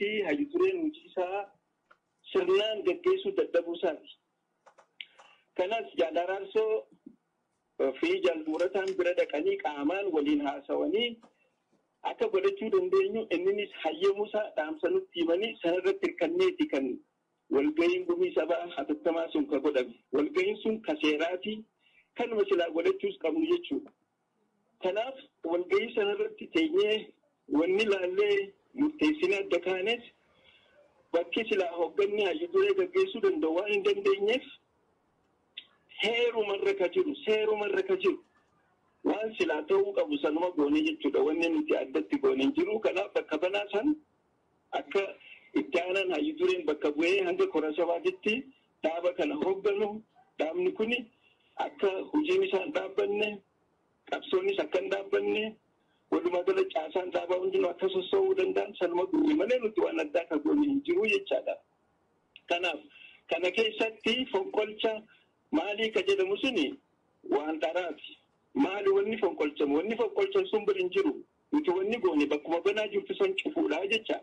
fi hayyu dureen hojiisaa sirnaan gaggeessuu dadhabuusaati. Kanas jaalararsoo fi jaalmurataan bira dhaqanii qaamaan waliin haasawanii akka godhachuu dandeenyu innis hayyamuusaa dhaamsa nutti himanii sanarratti hirkanneeti kan walga'iin gumii sabaa hatattamaa sun ka godhame. Walga'iin sun ka seeraati kanuma silaa godhachuus qabnu jechuudha. Kanaaf walga'ii sanarratti teenyee wanni laallee murteessinee adda kaanes bakki silaa hogganni hayyu duree gaggeessuu danda'u waan hin dandeenyeef seerumarra ka jiru waan silaa ta'uu qabu sanuma goonee jechuudha. Wanni nuti addatti goonee jiru kanaaf bakka banaa san akka itti aanan hayyu dureen bakka bu'ee hanga kora sabaatitti dhaaba kana hogganu dhaabni kuni akka hojiin isaan dhaabbanne qabsoonis akka hin dhaabbanne walumaa gala caasaan dhaabaa hundinuu akka sossoo'uu danda'an sanuma goone malee nuti waan addaa ka goone hin jiru jechaadha. Kanaaf kana keessatti fonqolcha maalii ka jedhamu suni waan dharaati. Maali wanni fonqolchamu? Wanni fonqolchan sun bira hin jiru. Nuti wanni goone bakkuma banaa jirtu san cufuudha jecha.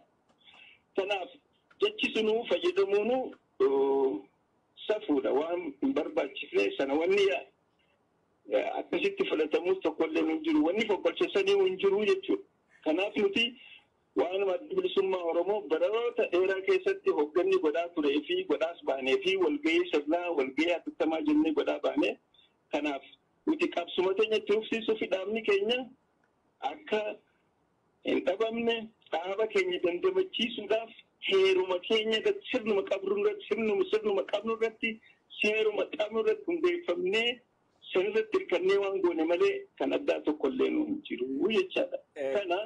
Kanaaf jechi sunuu fayyadamuunu safuudha waan hin barbaachifne sana wanni akkasitti fudhatamuus tokkollee hin jiru. Wanni fonqolchasanii hin jiru jechuudha. Kanaaf nuti waan adda bilisummaa Oromoo baroota dheeraa keessatti hogganni godhaa turee fi godhaas baanee fi walga'ii sirnaa walga'ii hatattamaa jennee godhaa baanee kanaaf nuti qabsuma teenya itti fufsiisuu fi dhaabni keenya akka hin dhabamne dhaaba keenya dandamachiisuudhaaf heeruma keenya sirnuma qabnu irratti seeruma qabnu irratti hundeeffamnee sanirratti hirkannee waan goone malee kan addaa tokkollee nu hin jiru jechaadha. Kana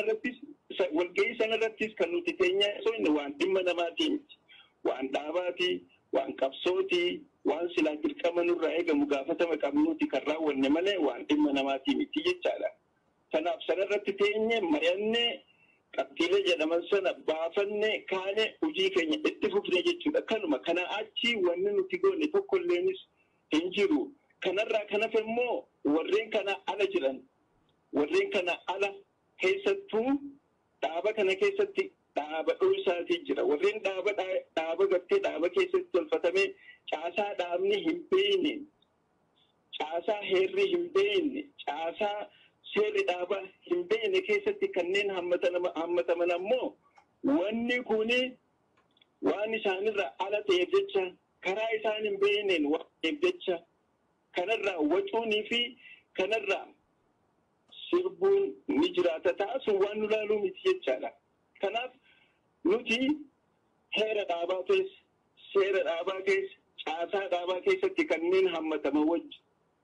walga'ii sanarrattis kan nuti teenyaa osoo inni waan dhimma namaatiin waan dhaabaatii waan qabsootii waan silaa dirqama nurraa eegamu gaafatama qabnuuti kan raawwanne malee waan dhimma namaatii miti jechaadha. Kanaaf sanarratti teenyee mari'annee qabxiilee jedhaman sana baafannee kaanee hojii keenya itti fufne jechuudha. Kanuma kana achi wanni nuti goone tokkolleenis hin jiru. Kanarraa kanaf immoo warreen kana ala jiran warreen kana ala keessattuu dhaaba kana keessatti dhaaba dhoosaatii jira. Warreen dhaaba gartee dhaaba keessatti tolfatamee caasaa dhaabni hin beekne, caasaa heerri hin beekne, caasaa seerri dhaaba hin beekne keessatti kanneen hammataman ammoo wanni kuni waan isaanirraa ala ta'eef jecha karaa isaan hin beekneen waan ta'eef jecha kanarraa wacuunii fi kanarraa sirbuun ni jiraata taasisu waan nu laaluu miti jechaadha. Kanaaf nuti heera dhaabaa keessa, seera dhaabaa keessa, caasaa dhaabaa keessatti kanneen hammataman wajji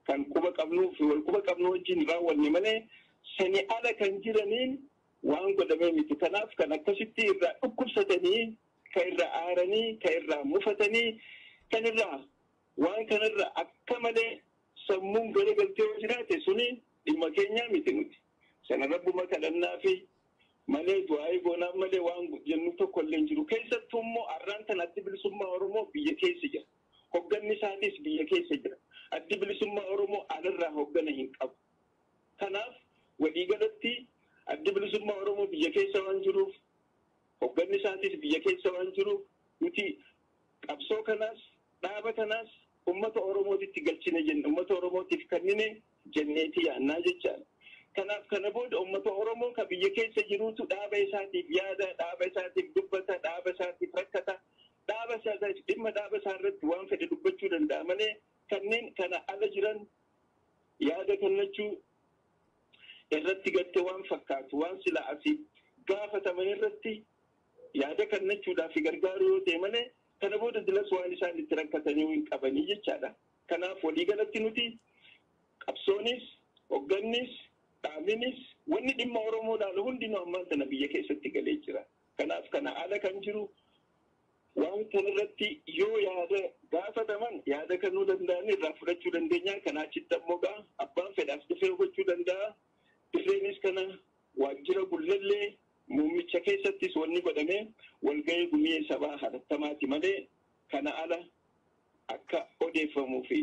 kan quba qabnuu fi wal quba qabnu wajjin raawwanne malee sani ala kan jiraniin waan godhamee miti. Kanaaf kan akkasitti irraa dhukkubsatanii, kan irraa aaranii, kan irraa mufatanii, kan irraa waan kanarraa akka malee sammuun garagaltee yoo jiraate suni dhimma keenyaa miti nuti. Sana rabbuma kadhannaa fi malee du'aa goonaa malee waan jennu tokkollee hin jiru. Keessattuu immoo arraan tan addi bilisummaa Oromoo biyya keessa jira. Hogganni isaatis biyya keessa jira. Addi bilisummaa Oromoo alirraa hoggana hin qabu. Kanaaf waliigalatti addi bilisummaa Oromoo biyya keessa waan jiruuf hogganni isaatis biyya keessa waan jiruuf nuti qabsoo kanaas dhaaba kanaas ummata Oromootitti galchine jenne ummata Oromootiif kennine jenneeti yaannaa jechaadha. Kanaaf kana booda ummata Oromoo ka biyya keessa jiruutu dhaaba isaatiif yaada, dhaaba isaatiif dubbata, dhaaba isaatiif rakkata, dhaaba isaatiif dhimma dhaaba isaa irratti waan fedhe dubbachuu danda'a malee kanneen kana ala jiran yaada kennachuu irratti gatte waan fakkaatu waan sila asii gaafataman irratti yaada kennachuudhaaf gargaaru yoo ta'e malee kana booda dilas waan isaan itti rakkatanii hin qabanii jechaadha. Kanaaf waliigalatti nuti qabsoonis hoggannis dhaabinis wanni dhimma Oromoo dhaalu hundinuu ammaan tana biyya keessatti galee jira. Kanaaf kana ala kan jiru waan kanarratti yoo yaada gaafataman yaada kennuu danda'an irraa fudhachuu dandeenya. Kana achitti ammoo gaa abbaan fedhaas dhufee gochuu danda'a. Dirreenis kana waajjira gullallee muummicha keessattis wanni godhamee walga'ii gumii sabaa hatattamaati malee kana ala akka odeeffamuu fi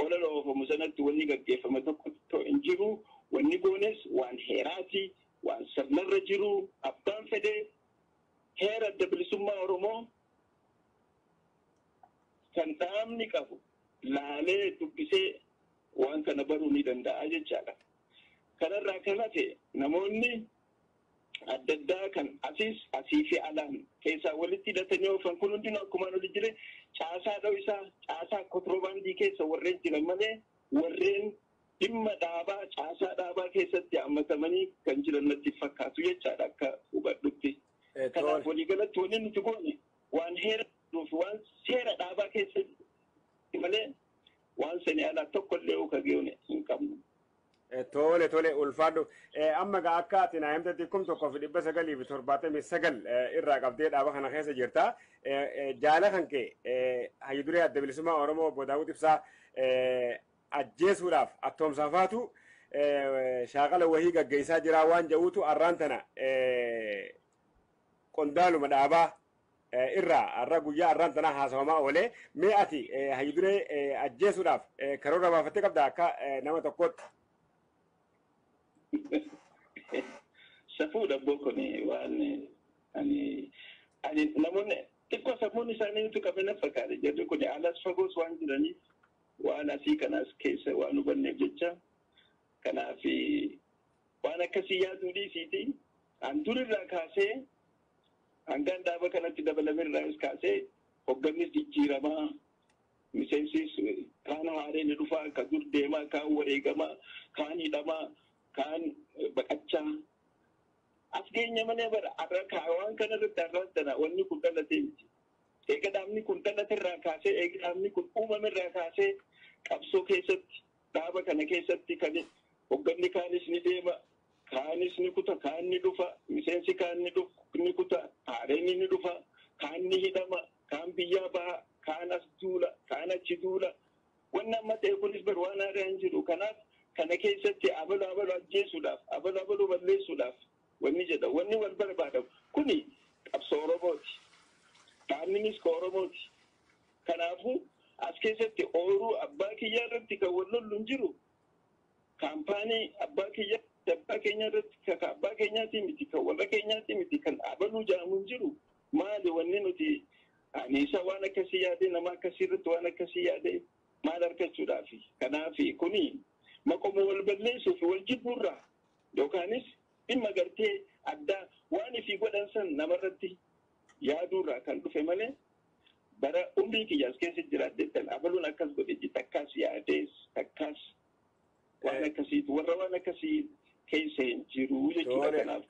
ololoofamu sanatti wanni gaggeeffame tokko hin jiru. Wanni goones waan heeraati, waan sirnarra jiru abbaan fedhe heera adda bilisummaa Oromoo kan dhaabni qabu laalee dubbisee waan kana baruu ni danda'a jechaadha. Kanarraa kan hafe namoonni adda addaa kan asii fi alaan keessaa walitti hidhatanii oofan kun hundinuu akkuma nuti jire caasaa dha'u isaa caasaa kontirobaandii keessa warreen jiran malee warreen dhimma dhaabaa caasaa dhaabaa keessatti hammatamanii kan jiran natti fakkaatu jechaadha akka hubadhutti. Kanaaf waliigalatti wanni nuti goone waan heera waan seera dhaabaa keessatti malee waan sanii alaa tokkollee ukageune hin qabnu. Tole ulfaadhu amma gaa akka ati naa himtetti 1979 irraa qabdee dhaaba kana keessa jirta. Jaala kan kee hayyu duree adda bilisummaa Oromoo obbo Daawud Ibsaa ajjeesuudhaaf attoomsaafaatu shaaqala wahii gaggeessaa jira waan jedhuutu arraan tana qondaaluma dhaabaa irraa arra guyyaa arraan tana haasawamaa oolee mee ati hayyu duree ajjeesuudhaaf karoora baafattee qabda akka nama tokkootti. Safuudha bokkoni waan ani namoonni xiqqoo safuun isaanii utuu qabina fakkaate jedhu kun alas fagoos waan jiraniif waan asii kanas keessa waan hubanneef jecha kanaaf waan akkasii yaaduu dhiisiiti an durirraa kaasee hangaan dhaaba kanatti dabalamirraas kaasee hoggannis jijjiiramaa miseensis kaan haaree ni dhufaa ka dur deemaa kaan wareegamaa kaan hidhamaa kaan baqachaa as geenya malee bara arra kaawwan kanarratti arrantana wanni kun dhalatee miti. Eega dhaabni kun dhalaterraa kaasee eega dhaabni kun uumamerraa kaasee qabsoo keessatti dhaaba kana keessatti kan hogganni kaanis ni deema kaanis ni kuta kaan ni dhufa miseensi kaan ni kuta haareen ni dhufa kaan ni hidhama kaan biyyaa baha kaan as duula kaan achi duula wanni amma ta'e kunis bar waan haaraa hin jiru kanaaf kana keessatti abaluu ajjeesuudhaaf abaluu balleessuudhaaf wanni jedha wanni wal barbaadamu kuni qabsoo Oromooti dhaabninis ka Oromooti kanaafuu as keessatti ooruu abbaa kiyyaa irratti kan wal lollu hin jiru kaampaanii abbaa keenya irratti kan abbaa keenyaati miti kan warra keenyaati miti kan abaluu jedhamu hin jiru maali wanni nuti isa waan akkasii yaadee nama akkasii irratti waan akkasii yaadee maal argachuudhaafi kanaafi kuni maqoma wal balleessuuf wal jibbuurraa yookaanis dhimma gartee addaa waan ifii godhan san namarratti yaaduurraa kan dhufe malee bara umrii kiyyaas keessa jiraaddeettan abaluun akkas godhe takkaas yaadees takkaas waan akkasiitu warra waan akkasii keessa hin jiru jechuudha kanaaf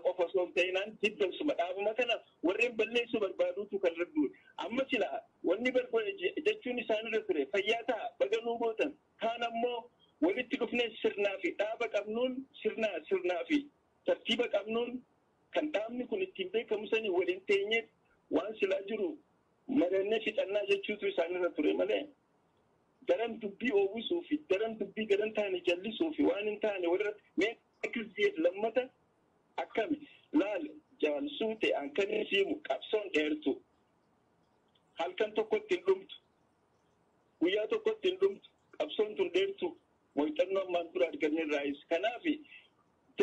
qofa osoo hin ta'inaan diddansuma dhaabuma kana warreen balleessuu barbaaduutu kan radduudha amma silaa wanni barbaade jechuun isaanirra ture fayyaa ta'a baganuu gootan kaan ammoo walitti dhufnee sirnaa fi dhaaba qabnuun sirnaa fi tartiiba qabnuun kan dhaabni kun ittiin beekamu sanii waliin teenyeet waan silaa jiru marannee fixannaa jechuutu isaanirra ture malee daran dubbii oowwisuu fi daran dubbii gadan taane jallisuu fi waan hin taane walirratti mee akkas jeet lammata akkami laal jaalsuute ankanii siimu qabsoon dheertu halkan tokkotti hin dhumtu guyyaa tokkotti hin dhumtu qabsoon tun dheertu moyxannoo ammaan dura arganneerraayis kanaaf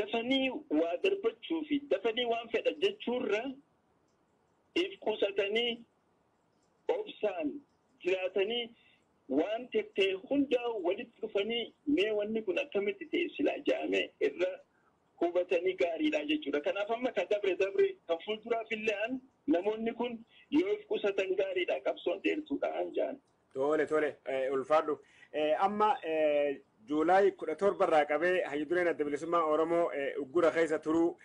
dafanii waa darbachuu fi dafanii waan fedha jechuurra if qusatanii obsaan jiraatanii waan tettee hundaa walitti dhufanii mee wanni kun akkamitti ta'e silaa jaamee irra hubatanii gaariidha jechuudha. Kanaaf amma kan dabre kan fuulduraaf illee namoonni kun yoo if qusatan gaariidha qabsoon dheertuudhaan jaan. Tole ulfaadhu amma Juulaay 17 irraa qabee hayyu dureen adda bilisummaa Oromoo uggura keessa turuu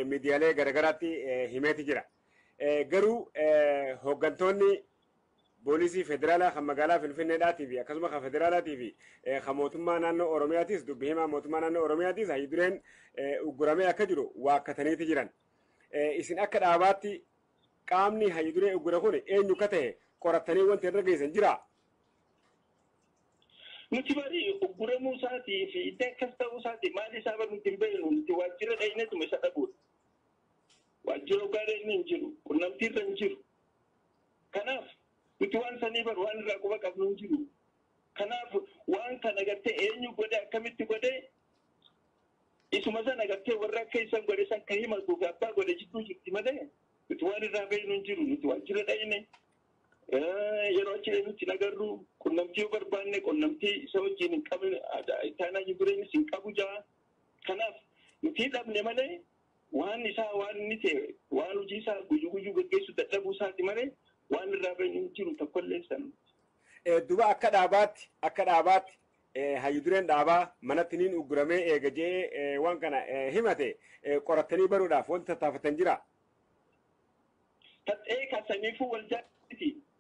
miidiyaalee garagaraatti himeeti jira. Garuu hooggantoonni poolisii federaalaa kan magaalaa Finfinneedhaatii fi akkasuma kan federaalaatii fi kan mootummaa naannoo Oromiyaatis dubbii himaa mootummaa naannoo Oromiyaatis hayyu dureen ugguramee akka jiru waakkataniiti jiran. Isin akka dhaabaatti qaamni hayyu duree uggura kun eenyu akka ta'e qorattanii wanti irra geessan jira. Nuti bari ugguramuu isaatii fi itti akkas ta'uu isaatii maal isaa bar nuti hin beeknu nuti waajjira dhaqneetuma isa dhabuudha. Waajjira ogaadha inni hin jiru qunnamtii irra hin jiru. Kanaaf nuti waan sanii bar waan irraa quba qabnu hin jiru. Kanaaf waan kana gartee eenyu godhe akkamitti godhe isuma sana gartee warra akka isan godhe san ka himatu fi abbaa godhe jidduu jirti malee nuti waan irraa beeknu hin jiru nuti waajjira dhayne yeroo achi nuti nagarru qunnamtii yoo barbaanne qunnamtii isa wajjin hin qabne taanaa jireenyis hin qabu jaa kanaaf nuti dhabne malee waan isaa waan inni ta'e waan hojii isaa guyyuu gaggeessu dadhabuu isaati malee waan irraa beeknu hin jiru tokkollee san. Duba akka dhaabaatti hayyudureen dhaabaa manatti niin ugguramee eega jee waan kana himate qorattanii baruudhaaf wanti tattaafatan jira. Ta'ee kasaniifuu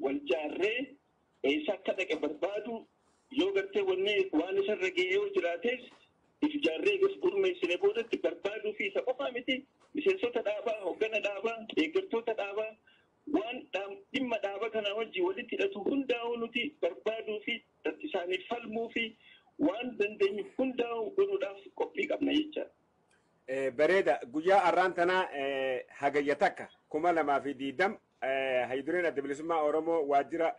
wal jaarree eessa akka dhaqe barbaadu yoo gartee waan isarra ga'ee yoo jiraates if jaarree gas gurmeessine boodatti barbaaduu fi isa qofaa miti miseensota dhaabaa hoggana dhaabaa deeggartoota dhaabaa waan dhimma dhaaba kanaa wajjin walitti hidhatu hundaa'uu nuti barbaaduu fi isaaniif falmuu fi waan dandeenyu hundaa'uu godhuudhaaf qophii qabna jecha. Bareeda guyyaa arraan tanaa hagayya takka 2020 hayyudureen adda bilisummaa Oromoo waajjira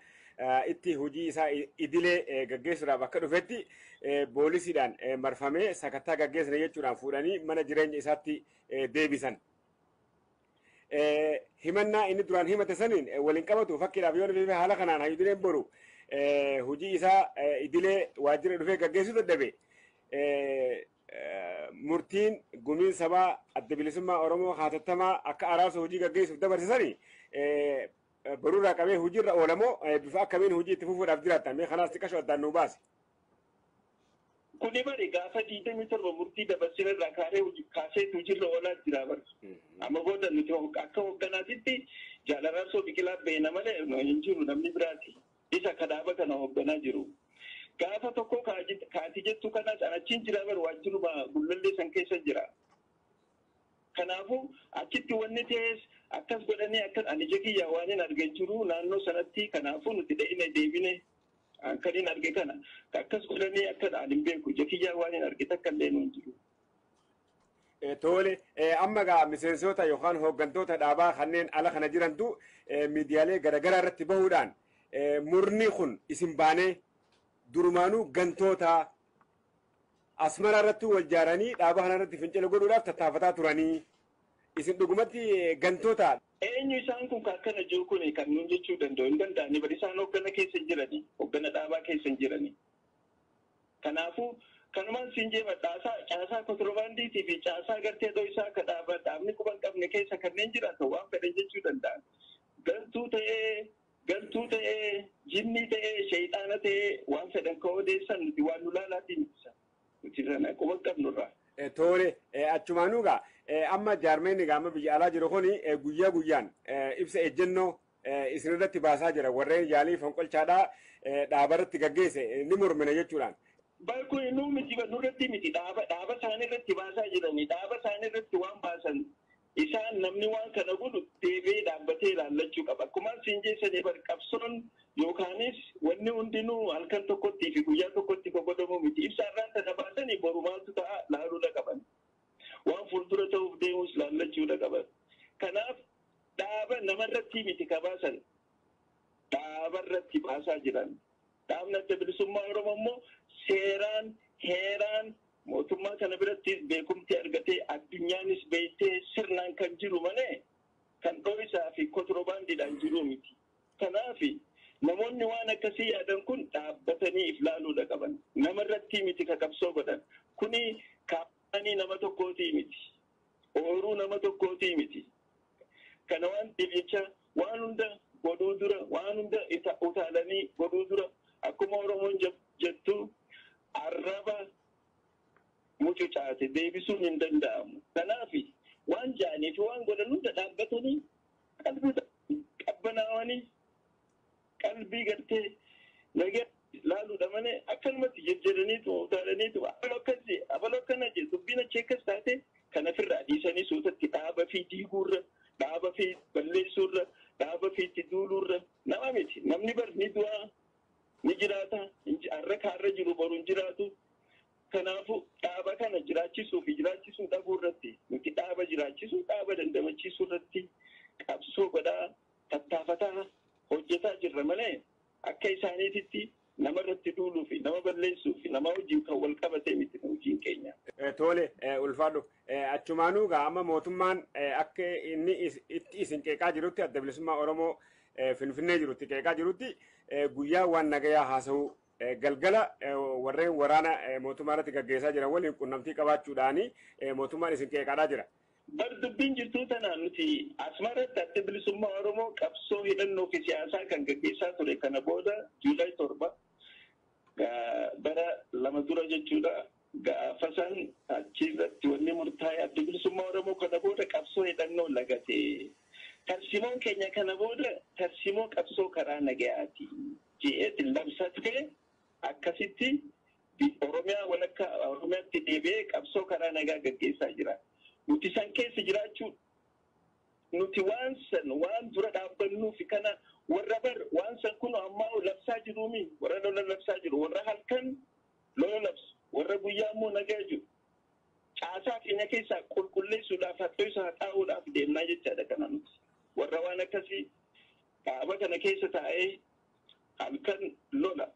itti hojii isaa idilee gaggeessuudhaaf akka dhufetti poolisiidhaan marfamee sakattaa gaggeessine jechuudhaan fuudhanii mana jireenya isaatti deebisan. Himannaa inni duraan himate saniin waliin qabatu fakkiidhaaf yoo dhufee haala kanaan hayyudureen boru hojii isaa idilee waajjira dhufee gaggeessuu dadhabe murtiin gumiin sabaa adda bilisummaa Oromoo hatattamaa akka araarsa hojii gaggeessuuf dabarsisanii baruurraa qabee hojiirra oolamoo bifa akkamiin hojii itti fufuudhaaf jiraattan mee kanaas xiqqashoo addaan nuu baase. Kuni bari gaafa 27 murtii dabarsinirraa kaasee hojiirra oolaa jira bara. Amma booda nuti akka hoogganaatitti jaalararsoo biqilaa beena malee hin jiru namni biraati. Isa kadaaba kana hoogganaa jiru. Gaafa tokko kaati jettu kanas achiin jira bar waajjiruma gullallee san keessa jira. Kanaafuu achitti wanni ta'es akkas godhanii akka ani jekiyyaa waan hin arge jiru naannoo sanatti kanaafuu nuti dha'ina deebine kan hin arge kana akkas godhanii akka ani hin beeku jekiyyaa waan hin arge takka illee nuun jiru. Tole amma gaa miseensota yookaan hooggantoota dhaabaa kanneen ala kana jirantu miidiyaalee garaagaraa irratti bahuudhaan murni kun isin baanee durumaanuu gantoota asmara irratti wal jaaranii dhaaba kana irratti fincila godhuudhaaf tattaafataa turanii isin dhugumatti gantoota. Eenyu isaan kun akkana jiru kun kan nuun jechuu danda'u hin danda'ani bari isaan hooggana keessa jirani hooggana dhaabaa keessa jirani. Kanaafuu kanumaan siin jeema caasaa kontiroobaandiitii fi caasaa gartee dhoo isaa akka dhaabni quban qabne keessa kanneen jiraatan waan fedhan jechuu danda'an. Galtuu ta'ee jinnii ta'ee shayxaana ta'ee waan fedhan ka odeessan nuti waan nu laalaatiin ibsa. Nuti sana quban qabnurraa. Tole achumaanuu gaa amma jaarmeenni gaama biyya alaa jiru kuni guyyaa guyyaan ibsa ejjennoo isinirratti baasaa jira warreen yaalii fonqolchaadhaa dhaabarratti gaggeesse ni mormina jechuudhaan. Baay'ee nu miti nurratti miti dhaaba isaanii irratti baasaa jiranii dhaaba isaanii irratti waan baasan isaan namni waan kana godhu deebi'ee dhaabbatee ilaallachuu qaba. Akkuma siin jeessanii qabsoon yookaanis wanni hundinuu halkan tokkotti fi guyyaa tokkotti godhamu miti. Ibsaarraan tana baasanii boru maaltu ta'a laaluudha qaban. Waan fuuldura ta'uuf deemus laallachuudha qaban. Kanaaf dhaaba namarratti miti ka baasan dhaabarratti baasaa jiran. Dhaabni adda bilisummaa Oromoo immoo seeraan heeraan mootummaa kana biratti beekumtii argatee addunyaanis beektee sirnaan kan jiru malee kan dho'isaa fi kontiroobaandiidhaan jiru miti. Kanaaf namoonni waan akkasii yaadan kun dhaabbatanii if laaluudha qaban. Namarratti miti ka qabsoo godhan. Kuni kaanii nama tokkootii miti. Ooruu nama tokkootii miti. Kana waan jecha waan hunda godhuu dura waan hunda utaalanii godhuu dura akkuma Oromoon jettu arraba mucucaate deebisuun hin danda'amu. Kanaaf waan jaanii fi waan godhan hunda dhaabbatanii qalbii qabbanaawanii qalbii gartee nagaa laaluudha malee akkanumatti jejjeraniitu utaalaniitu abaloo akkana jedhu dubbiin achi akkas taate kan ofirraa dhiisanii suutatti dhaaba fi diiguurra dhaaba fi balleessuurra dhaaba fi itti duuluurra nama miti. Namni bar ni du'aa ni jiraata har'a kaarra jiru boru hin jiraatu. Kanaafuu dhaaba kana jiraachisuu fi jiraachisuu dhabuu irratti nuti dhaaba jiraachisuu dhaaba dandamachiisuu irratti qabsoo godhaa tattaafataa hojjetaa jirra malee akka isaaniititti nama irratti duuluu fi nama balleessuu fi nama wajjin kan wal qabatee miti hojiin keenya. Tole ulfaadhu achumaanuu amma mootummaan akka inni itti isin qeeqaa jirutti adda bilisummaa Oromoo Finfinnee jirutti qeeqaa jirutti guyyaa waan nagayaa haasa'uu galgala warreen waraana mootummaa irratti gaggeessaa jiran waliin qunnamtii qabaachuudhaani mootummaan isin qeeqaadhaa jira. Dubbiin jirtuu tanaan nuti asmaratti adda bilisummaa Oromoo qabsoo hidhannoo fi siyaasaa kan gaggeessaa ture kana booda Juulaay 7 bara 2 dura jechuudha. Gaafa san achirratti wanni murtaa'e adda bilisummaa Oromoo kana booda qabsoo hidhannoo lagate. Tarsimoon keenya kana booda tarsimoo qabsoo karaa nagayaati. Je'eeti labsatee akkasitti Oromiyaa walakkaa Oromiyaatti deebi'ee qabsoo karaa nagaa gaggeessaa jira. Nuti san keessa jiraachuu nuti waan dura dhaabbannuu fi kana warra waan san kun ammaa labsaa jiruumi warra lola labsaa jiru warra halkan lola labsu warra guyyaa immoo nagaa jiru caasaa keenya keessaa qulqulleessuudhaaf hattoo isa haxaa'uudhaaf deemnaa jechaadha kana nuti warra waan akkasii dhaaba kana keessa taa'ee halkan lola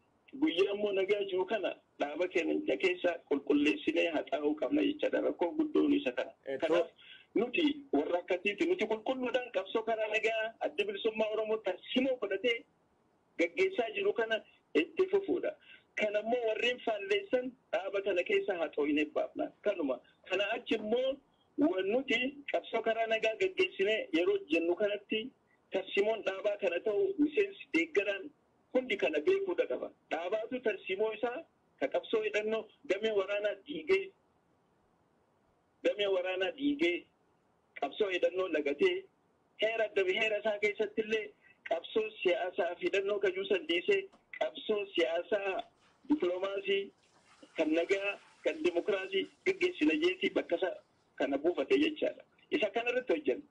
guyyaa immoo nagaa jiru kana dhaaba keenya keessa qulqulleessinee haxaa'uu qabna jechaadha rakkoo guddoon isa kana. Kanaaf nuti warra akkasiiti nuti qulqulluudhaan qabsoo karaa nagaa adda bilisummaa Oromoo tarsimoo godhatee gaggeessaa jiru kana itti fufuudha. Kanammoo warreen faalleessan dhaaba kana keessa haxoo'inee baafna. Kanuma kana achi immoo nuti qabsoo karaa nagaa gaggeessinee yeroo jennu kanatti tarsimoon dhaabaa kana ta'u miseensi deeggaraan hundi kana beekuudha qaba. Dhaabaatu tarsimoo isaa ka qabsoo hidhannoo damee waraanaa dhiigee qabsoo hidhannoo lagatee heera isaa keessatti illee qabsoo siyaasaa fi hidhannoo kajuusan dhiisee qabsoo siyaasaa diploomaasii kan nagaa kan dimokiraasii gaggeessina jeetii bakka kana buufate jechaadha. Isa kanarratti hojjenna.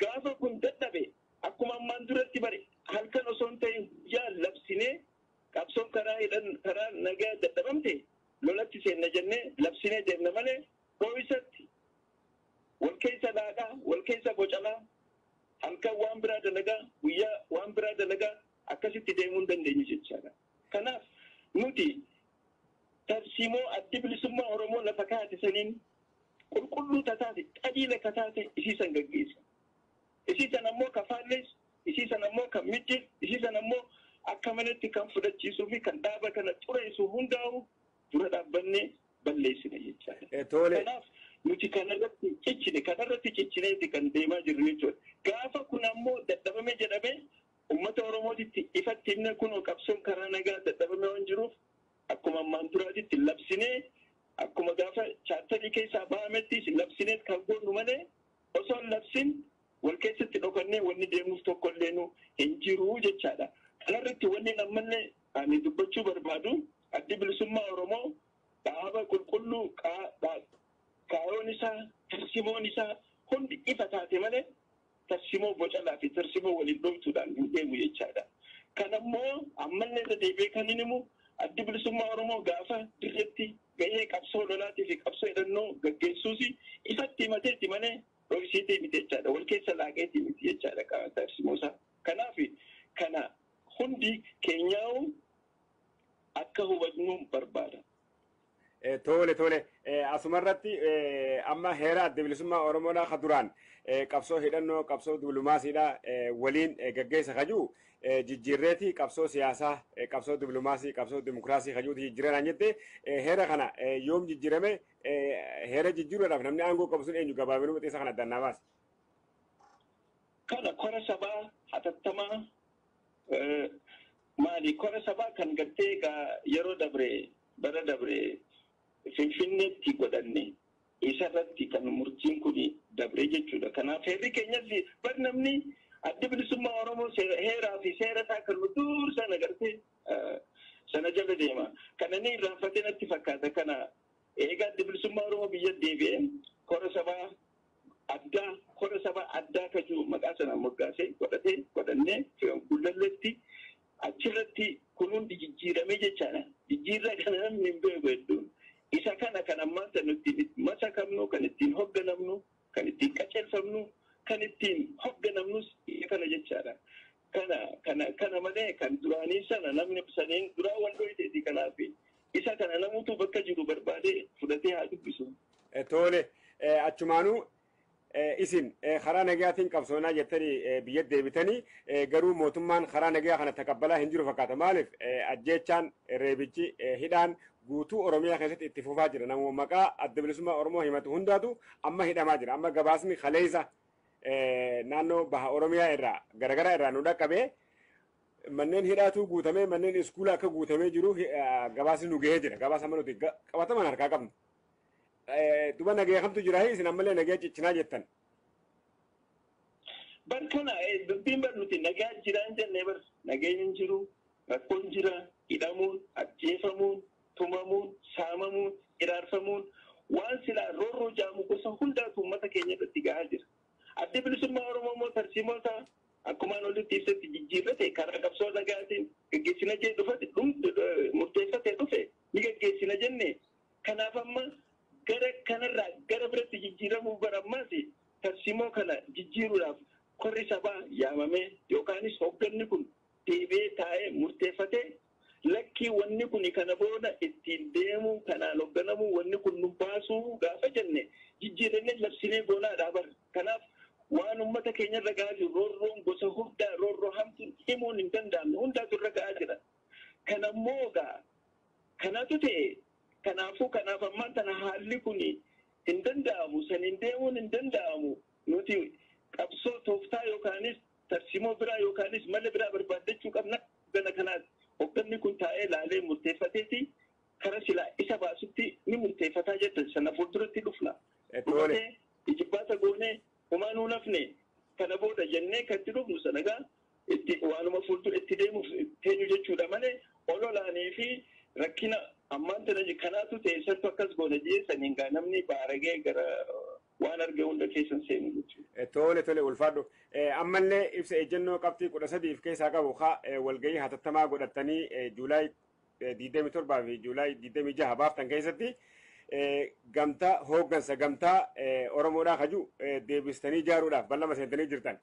Gaafa kun dadhabe akkuma ammaan duratti bare halkan osoo hin ta'in guyyaa labsinee qabsoon karaa nagaa dadhabamte lolatti seenna jennee labsinee deemna malee hoo'isatti wal keessa laaqaa wal keessa bocalaa halkan waan biraa dalagaa guyyaa waan biraa dalagaa akkasitti deemuu hin dandeenyu jechaadha. Kanaaf nuti tarsimoo adda bilisummaa Oromoo lafa kaa'ate saniin qulqulluu tataate qabiila kataate isiisan gaggeessa. Isiisan ammoo kafaallees isiisan ammoo kan mijjees isiisan ammoo akka manatti kan fudhachiisuu fi kan dhaaba kana xureessu hundaa'u dura dhaabbannee balleessina jechaadha. Kanaaf nuti kanarratti ciccineeti kan deemaa jirru jechuudha. Gaafa kun ammoo dadhabame jedhamee uummata Oromootitti ifatti himne kunoo qabsoon karaa nagaa dadhabame waan jiruuf akkuma ammaan duraatitti labsinee akkuma gaafa chaartarii keessaa bahamettis labsinee kan goonu malee osoo labsin wal keessatti dhokannee wanni deemuuf tokkollee nu hin jiru jechaadha. Kanarratti wanni ammallee ani dubbachuu barbaadu addi bilisummaa Oromoo dhaaba qulqulluu kaayoon isaa tarsimoon isaa hundi ifa taate malee tarsimoo bocalaa fi tarsimoo waliin dhooftuudhaan hin deemu jechaadha. Kanammoo ammallee deebi'ee kan inni himu addi bilisummaa Oromoo gaafa dirreetti gahee qabsoo lolaatii fi qabsoo hidhannoo gaggeessuusi ifatti himateetti malee dhoofsiitee miti jechaadha. Wal keessa laaqeetti miti jechaadha tarsimoo isaa. Kanaaf kana hundi keenyaa'u akka hubannu barbaada. Tole asumarratti amma heera adda bilisummaa Oromoodhaa ka duraan qabsoo hidhannoo qabsoo dipiloomaasiidhaa waliin gaggeessa kajuu jijjiirreeti qabsoo siyaasaa qabsoo dipiloomaasii qabsoo dimokiraasii kajuuti jijjiiranaan jette heera kana yoom jijjiirame heera jijjiiruudhaaf namni aangoo qabu sun eenyu gabaabinuu maxxansa kana addannaa baase. Kana kora sabaa hatattamaa maali kora sabaa kan gartee yeroo bara dabre Finfinneetti godhanne isarratti kan murtiin kun dabre jechuudha. Kanaaf heerri keenyas bar namni adda bilisummaa Oromoo heeraa fi seera isaa kan dursan agartee sana jala deema. Kana ni irraanfatee natti fakkaata. Kana eega adda bilisummaa Oromoo biyya deebi'ee kora sabaa addaa kajuu maqaa sana moggaasee godhannee gullalleetti achirratti kun hundi jijjiiramee jechaadha. Jijjiirraa kana namni hin beeku hedduun. Isa kana kan ammaan nuti masakamnu kan ittiin hogganamnu kan ittiin qaceelfamnu kan ittiin hogganamnus kana jechaadha. kana malee kan duraanii sana namni saniin duraa wal dhoyteeti kanaaf isa kana namutu bakka jiru barbaade fudhatee haa dubbisu. Tole achumaanuu isin karaa nagayaatiin qabsoonaa jettanii biyya deebitanii garuu mootummaan karaa nagayaa kana takabbalaa hin jiru fakkaata maaliif ajjeechaan reebichi hidhaan guutuu Oromiyaa keessatti itti fufaa jira namoota maqaa adda bilisummaa Oromoo himatu hundaatu amma hidhamaa jira amma gabaasni kaleessa naannoo baha Oromiyaa irraa garagaraa irraa nu dhaqqabee manneen hidhaatu guutamee manneen iskuulaa akka guutamee jiru gabaasni nu gahee jira gabaasa amma nuti qabataman harkaa qabnu. Duba nagaya kamtu jira isin ammallee nagaya ciccinaa jettan. Barkana dubbiin barnuti nagaya jiraan jennee bar nagayni hin jiru rakkoon jira hidhamuun ajjeefamuun tumamuun saamamuun iraarfamuun waan silaa roorroo jaamu gosa hundaatu uummata keenya irratti gahaa jira. Adda bilisummaa Oromoo immoo tarsiimoota akkumaan olitti ibsatti jijjiirrate karaa qabsoo nagaatiin gaggeessina jee dhufate murteeffatee dhufe ni gaggeessina jenne kanaaf amma gara kanarraa gara biratti jijjiiramuu barammaas tarsiimoo kana jijjiiruudhaaf korri sabaa yaamamee yookaanis hoogganni kun deebi'ee taa'ee murteeffatee lakkii wanni kun kana booda ittiin deemuu kanaan hoogganamuu wanni kun nu baasuu gaafa jenne jijjiirannee labsinee goonaadhaa bara kanaaf waan uummata keenya irra gahaa jiru roorroon gosa hundaa roorroo hamtuun himuun hin danda'amne hundaatu irra gahaa jira. Kanammoo kanatu ta'e kanaafuu kanaaf ammaan tana haalli kun hin danda'amu saniin deemuun hin danda'amu nuti qabsoo tooftaa yookaanis tarsiimoo biraa yookaanis mala biraa barbaaddachuu qabna gana kanaati. Hoogganni kun taa'ee laalee murteeffateeti kara silaa isa baasutti ni murteeffataa jettan sana fuulduratti dhufna. Dhufatee ijibbaata goonee humaanuu nafne kana booda jennee kan itti dhufnu sanagaa itti waanuma fuuldura itti deemuuf teenyu jechuudha malee ololaanii fi rakkina ammaan tana kanaatu teessattu akkas goona jeessaniin gaa namni baaragee gara waan arge hunda keessan seenu jechuudha. Tole ulfaadhu. Ammallee ibsa ejjennoo qabxii 13 keessaa qabu walgahii hatattamaa godhattanii Juulaay 27 fi Juulaay 26 baaftan keessatti gamtaa hooggansa gamtaa Oromoodhaa kaju deebistanii ijaaruudhaaf ballama seentanii jirtan.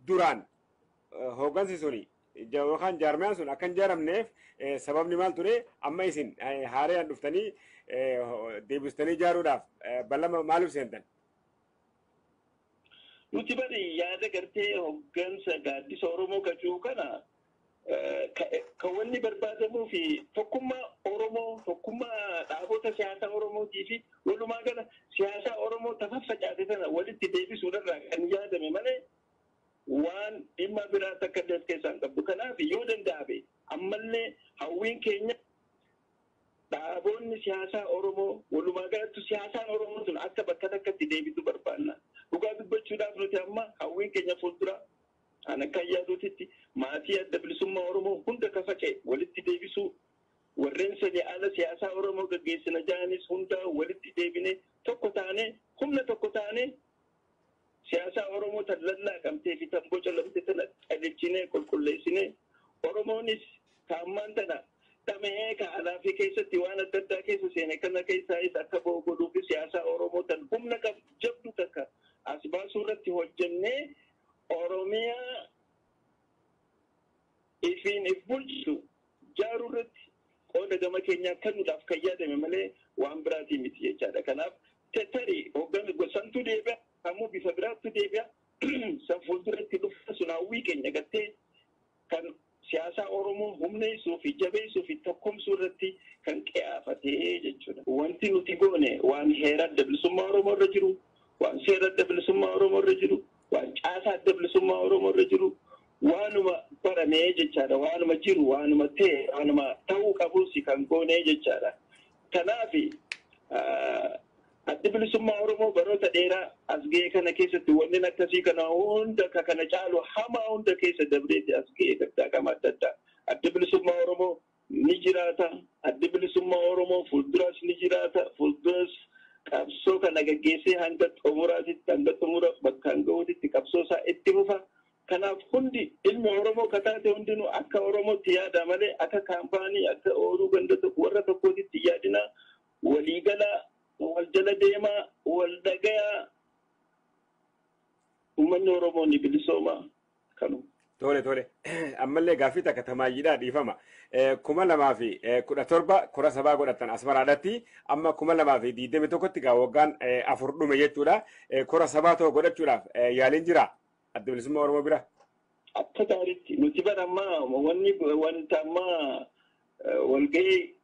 Duraan hooggansi suni yookaan jaarmiyaan sun akka hin ijaaramneef sababni maal ture amma isin haaraan dhuftanii deebistanii ijaaruudhaaf ballama maaliif seentan? Nuti bari yaada gartee hooggansa gaaddisa Oromoo kajuu kana kan wanni barbaadamuu fi tokkummaa Oromoo tokkummaa dhaabota siyaasaa Oromootii fi walumaa gala siyaasaa Oromoo tafaffacaate sana walitti deebisuudharraa kan yaadame malee waan dhimma biraa takka illee keessaan qabdu kanaaf yoo danda'ame ammallee hawwiin keenya dhaabonni siyaasaa Oromoo walumaa galatti siyaasaan Oromoo sun akka bakka takkatti deebitu barbaanna. Dhugaa dubbachuudhaaf nuti amma hawwiin keenya fuuldura ana kan yaaduutitti maatii adda bilisummaa Oromoo hunda kafacee walitti deebisuu warreen sadii ala siyaasaa Oromoo gaggeessina jaanis hunda walitti deebine tokko taane humna tokko taane siyaasaa Oromoo tan lallaaqamtee fi tan boca lamte tana qajeelchinee qulqulleessinee Oromoonis kaammaan tana dhamee ka'alaa fi keessatti waan adda addaa keessa seene kana keessaayis akka godhuu fi siyaasaa Oromoo tan humna jabdu takka as baasuu irratti hojjennee Oromiyaa ifiin if bulchu jaaruu irratti qooda gama keenyaa kennuudhaaf kan yaadame malee waan biraatii miti jechaadha. Kanaaf tarii hoogganni gosantuu deebi'a ammoo bifa biraattu deebi'a san fuulduratti dhufa sun hawwii keenya gattee kan siyaasaa Oromoo humneessuu fi jabeessuu fi tokkomsuu irratti kan qiyaafatee jechuudha. Wanti nuti goone waan heera adda bilisummaa Oromoo irra jiru, waan seera adda bilisummaa Oromoo irra jiru, waan caasaa adda bilisummaa Oromoo irra jiru, waanuma baramee jechaadha, waanuma jiru, waanuma ta'e, waanuma ta'uu qabus kan goone jechaadha. Kanaaf adda bilisummaa Oromoo baroota dheeraa as ga'e kana keessatti wanneen akkasii kana hunda kana caalu hamaa hunda keessa dabreetti as ga'e gaggaaqqama adda addaa. Adda bilisummaa Oromoo ni jiraata. Adda bilisummaa Oromoo fuulduras ni jiraata. Fuulduras qabsoo kana gaggeessee hanga xumuraatitti hanga xumura bakkaan ga'uutitti qabsoo isaa itti fufa. Kanaaf hundi ilmi Oromoo kataate hundinuu akka Oromootti yaada malee akka kaampaanii akka ooluu ganda warra tokkootitti yaadina waliigalaa wal jala deemaa wal dhagayaa uummanni Oromoo ni bilisooma kanu. tole ammallee gaaffii takka tamaayyiidhaa dhiifama kuma lamaa fi kudha torba kora sabaa godhatan asmaraadhatti amma kuma lamaa fi 21tti gaa waggaan 4 dhume jechuudha kora sabaa ta'u godhachuudhaaf yaaliin jira adda bilisummaa Oromoo bira. Akka gaariitti nuti barammaa wanta ammaa walgahii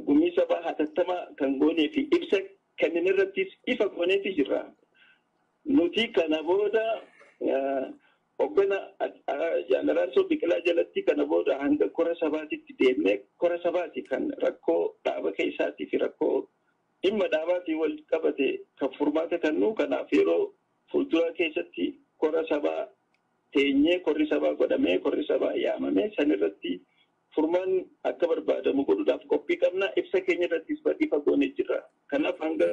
gumii sabaa hatattamaa kan goonee fi ibsa kanneen irrattis ifa gooneeti jirra. Nuti kana booda hoggana Jeneraal Biqilaa jalatti kana booda hanga kora sabaatitti deemnee kora sabaati kan rakkoo dhaaba keessaatii fi rakkoo dhimma dhaabaatii wal qabate kan furmaata kennu kanaaf yeroo fuuldura keessatti kora sabaa teenyee korri sabaa godhamee korri sabaa yaamamee sanirratti furmaan akka barbaadamu godhuudhaaf qophii qabna ibsa keenya irrattis ifa goonee jirra. Kanaaf hanga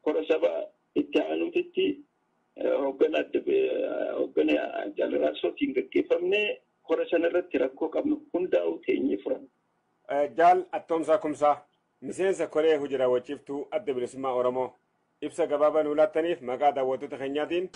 kora sabaa itti aanuutitti hoggana Jeneraal Sootiin gaggeeffamne kora sanarratti rakkoo qabnu hundaa'u teenyee furan. Jaal Attoomsaa Kumsaa miseensa koree hojii wachiiftuu adda bilisummaa Oromoo ibsa gabaabaa nuu laattaniif maqaa daawwattoota keenyaatiin.